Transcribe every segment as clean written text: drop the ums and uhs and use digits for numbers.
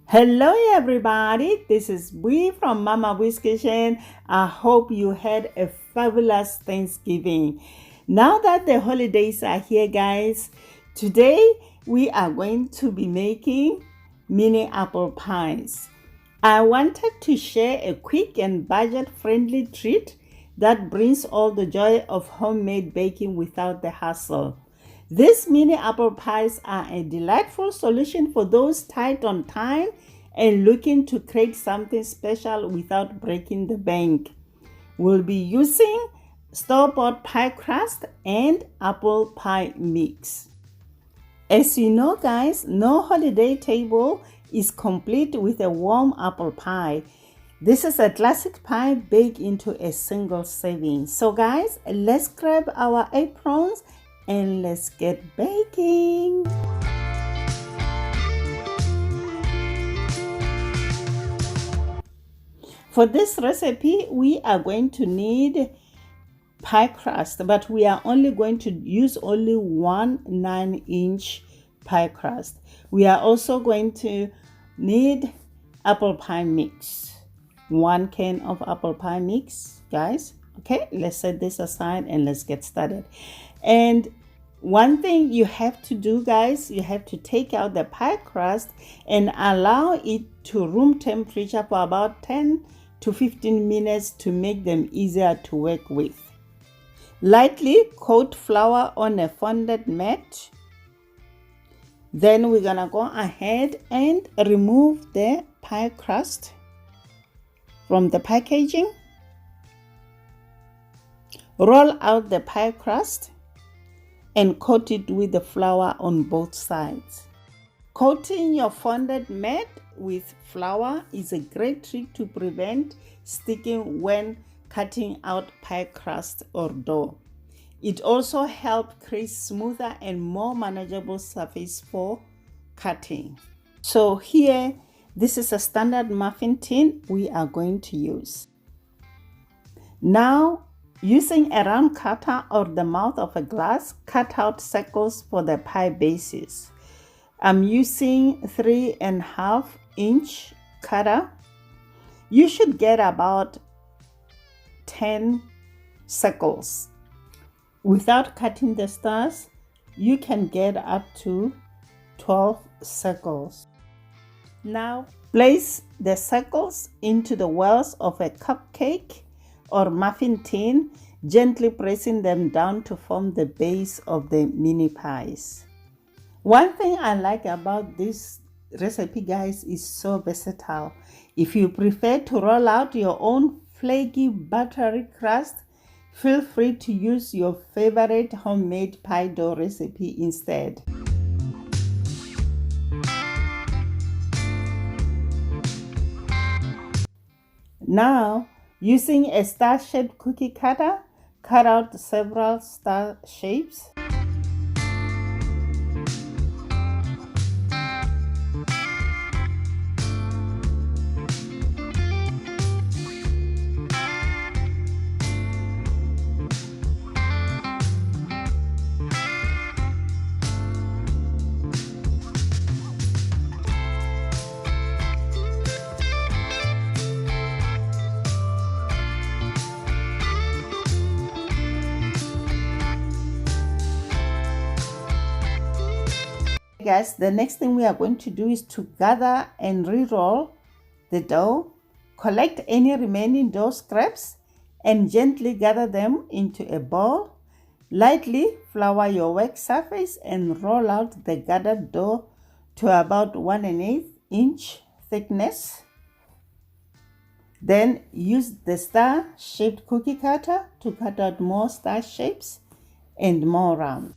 Hello everybody, this is Bui from Mama Bui's Kitchen. I hope you had a fabulous Thanksgiving. Now that the holidays are here, guys, today we are going to be making mini apple pies. I wanted to share a quick and budget-friendly treat that brings all the joy of homemade baking without the hassle. These mini apple pies are a delightful solution for those tight on time and looking to create something special without breaking the bank. We'll be using store-bought pie crust and apple pie mix. As you know, guys, no holiday table is complete with a warm apple pie. This is a classic pie baked into a single serving. So guys, let's grab our aprons and let's get baking. For this recipe, we are going to need pie crust, but we are only going to use only one 9-inch pie crust. We are also going to need apple pie mix, 1 can of apple pie mix, guys. Okay, let's set this aside and let's get started. And one thing you have to do, guys, you have to take out the pie crust and allow it to room temperature for about 10 to 15 minutes to make them easier to work with. Lightly coat flour on a fondant mat. Then we're gonna go ahead and remove the pie crust from the packaging. Roll out the pie crust and coat it with the flour on both sides. Coating your fondant mat with flour is a great trick to prevent sticking when cutting out pie crust or dough. It also helps create smoother and more manageable surface for cutting. So here, this is a standard muffin tin we are going to use. Now, using a round cutter or the mouth of a glass, cut out circles for the pie bases. I'm using 3.5-inch cutter. You should get about 10 circles. Without cutting the stars, you can get up to 12 circles. Now, place the circles into the wells of a cupcake or muffin tin, gently pressing them down to form the base of the mini pies. One thing I like about this recipe, guys, is so versatile. If you prefer to roll out your own flaky buttery crust, feel free to use your favorite homemade pie dough recipe instead. Now, using a star-shaped cookie cutter, cut out several star shapes. Guys, the next thing we are going to do is to gather and re-roll the dough. Collect any remaining dough scraps and gently gather them into a ball. Lightly flour your work surface and roll out the gathered dough to about 1.8-inch thickness. Then use the star-shaped cookie cutter to cut out more star shapes and more round.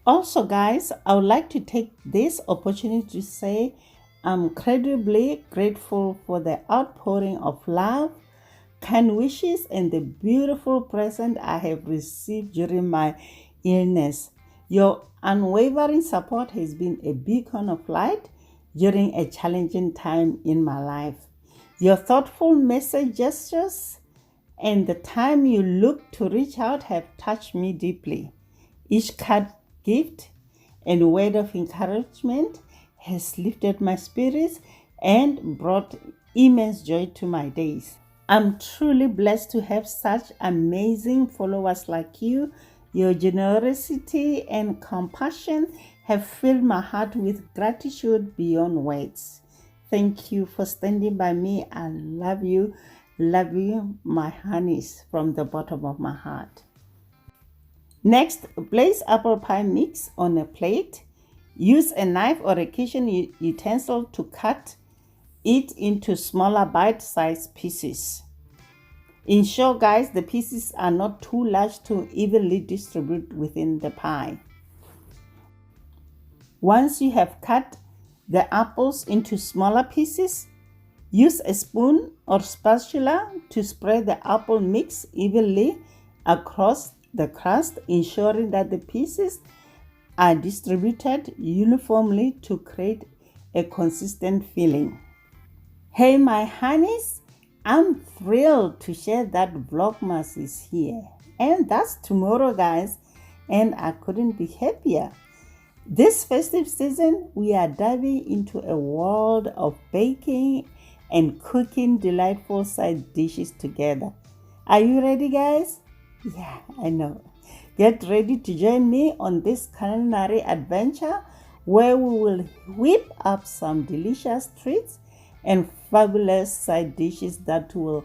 Also, guys, I would like to take this opportunity to say I'm incredibly grateful for the outpouring of love, kind wishes, and the beautiful present I have received during my illness. Your unwavering support has been a beacon of light during a challenging time in my life. Your thoughtful message gestures and the time you look to reach out have touched me deeply. Each card, gift, and word of encouragement has lifted my spirits and brought immense joy to my days. I'm truly blessed to have such amazing followers like you. Your generosity and compassion have filled my heart with gratitude beyond words. Thank you for standing by me. I love you, my honeys, from the bottom of my heart. Next, place apple pie mix on a plate. Use a knife or a kitchen utensil to cut it into smaller bite-sized pieces. Ensure, guys, the pieces are not too large to evenly distribute within the pie. Once you have cut the apples into smaller pieces, use a spoon or spatula to spread the apple mix evenly across the crust, ensuring that the pieces are distributed uniformly to create a consistent filling. Hey, my honeys, I'm thrilled to share that Vlogmas is here. And that's tomorrow, guys, and I couldn't be happier. This festive season, we are diving into a world of baking and cooking delightful side dishes together. Are you ready, guys? Yeah, I know. Get ready to join me on this culinary adventure where we will whip up some delicious treats and fabulous side dishes that will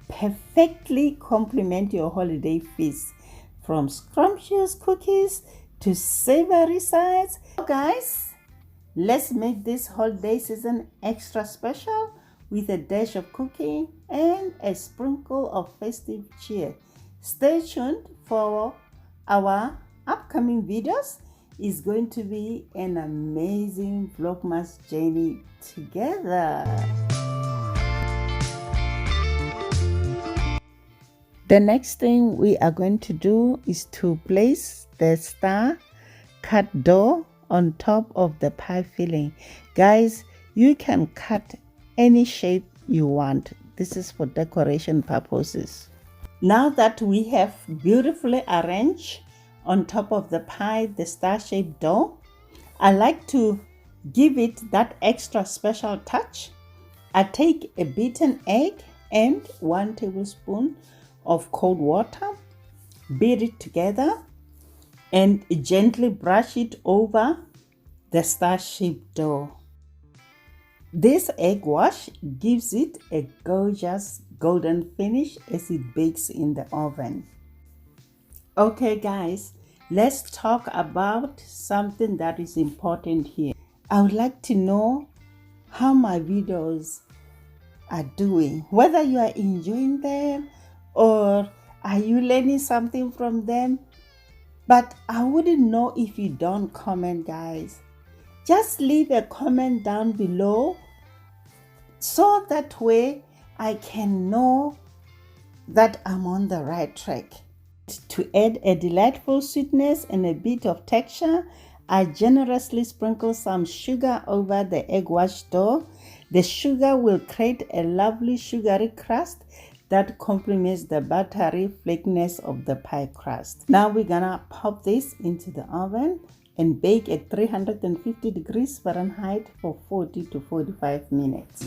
perfectly complement your holiday feast, from scrumptious cookies to savory sides. Guys, let's make this holiday season extra special with a dash of cooking and a sprinkle of festive cheer. Stay tuned for our upcoming videos. It's going to be an amazing Vlogmas journey together. The next thing we are going to do is to place the star cut dough on top of the pie filling. Guys, you can cut any shape you want. This is for decoration purposes. Now that we have beautifully arranged on top of the pie the star-shaped dough, I like to give it that extra special touch. I take a beaten egg and 1 tablespoon of cold water, beat it together, and gently brush it over the star-shaped dough. This egg wash gives it a gorgeous golden finish as it bakes in the oven. Okay, guys, let's talk about something that is important here. I would like to know how my videos are doing, whether you are enjoying them or are you learning something from them. But I wouldn't know if you don't comment, guys. Just leave a comment down below so that way I can know that I'm on the right track. To add a delightful sweetness and a bit of texture, I generously sprinkle some sugar over the egg wash dough. The sugar will create a lovely sugary crust that complements the buttery flakiness of the pie crust. Now we're gonna pop this into the oven and bake at 350 degrees Fahrenheit for 40 to 45 minutes.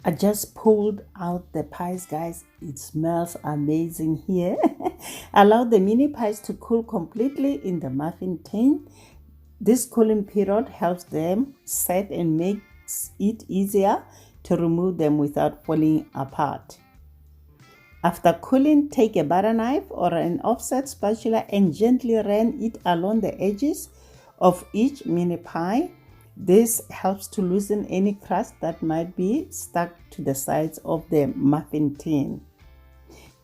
I just pulled out the pies, guys. It smells amazing here. Allow the mini pies to cool completely in the muffin tin. This cooling period helps them set and makes it easier to remove them without falling apart. After cooling, take a butter knife or an offset spatula and gently run it along the edges of each mini pie. This helps to loosen any crust that might be stuck to the sides of the muffin tin.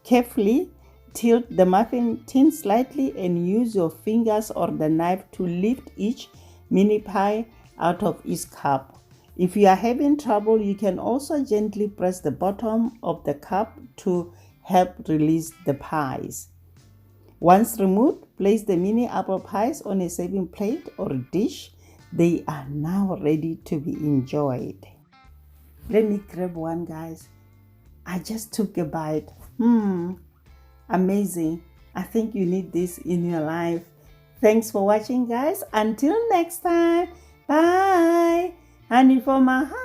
Carefully tilt the muffin tin slightly and use your fingers or the knife to lift each mini pie out of each cup. If you are having trouble, you can also gently press the bottom of the cup to help release the pies. Once removed, place the mini apple pies on a serving plate or dish. They are now ready to be enjoyed. Let me grab one, guys. I just took a bite. Amazing. I think you need this in your life. Thanks for watching, guys. Until next time. Bye. Honey for my heart.